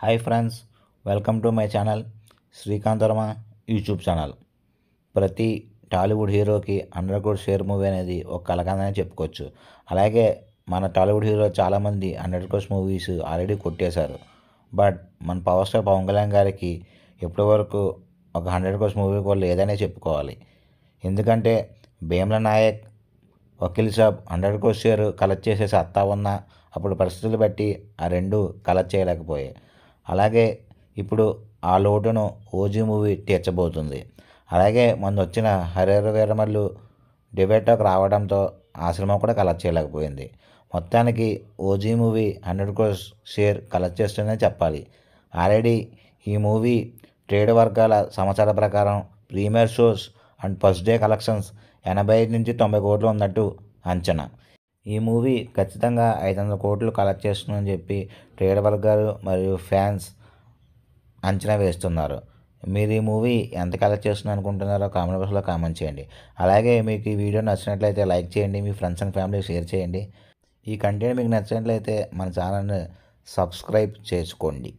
Hi friends, welcome to my channel Srikanth Varma YouTube channel. ప్రతి టాలీవుడ్ హీరోకి 100 crore share movie అనేది ఒక కలగానే చెప్పుకోవచ్చు. అలాగే మన టాలీవుడ్ హీరో చాలామంది 100 crore మూవీస్ ఆల్రెడీ కొట్టేశారు. బట్ మన పవర్ స్టార్ పవన్ కళ్యాణ్ గారికి ఇప్పటి వరకు ఒక 100 crore మూవీ కూడా లేదనే చెప్పుకోవాలి. ఎందుకంటే Bheemla Naik, Vakeel Saab 100 crore share collect చేసే సత్తా ఉన్న అప్పుడు పరిస్థితులు బట్టి ఆ రెండు కలెక్ట్ చేయలేకపోయాయి. అలాగే ఇప్పుడు ఆ లోటును ఓజీ మూవీ తీర్చబోతుంది. అలాగే మొన్న వచ్చిన హరిహర వీరమల్లు డిబేట్లోకి రావడంతో ఆ సినిమా కూడా కలెక్ట్ చేయలేకపోయింది. మొత్తానికి OG movie 100 crore share collect చేస్తుందనే చెప్పాలి. ఆల్రెడీ ఈ మూవీ ట్రేడ్ వర్గాల సమాచారం ప్రకారం premiere shows and first day collections 85 నుంచి 90 కోట్లు ఉన్నట్టు అంచనా. ఈ మూవీ ఖచ్చితంగా 500 కోట్లు కలెక్ట్ చేస్తుందని చెప్పి ట్రేడ్ వర్గాలు మరియు ఫ్యాన్స్ అంచనా వేస్తున్నారు. మీరు ఈ మూవీ ఎంత కలెక్ట్ చేస్తుంది అనుకుంటున్నారో కామెంట్ బాక్స్లో కామెంట్ చేయండి. అలాగే మీకు ఈ వీడియో నచ్చినట్లయితే లైక్ చేయండి, మీ ఫ్రెండ్స్ అండ్ ఫ్యామిలీ షేర్ చేయండి. ఈ కంటెంట్ మీకు నచ్చినట్లయితే మన ఛానల్ని సబ్స్క్రైబ్ చేసుకోండి.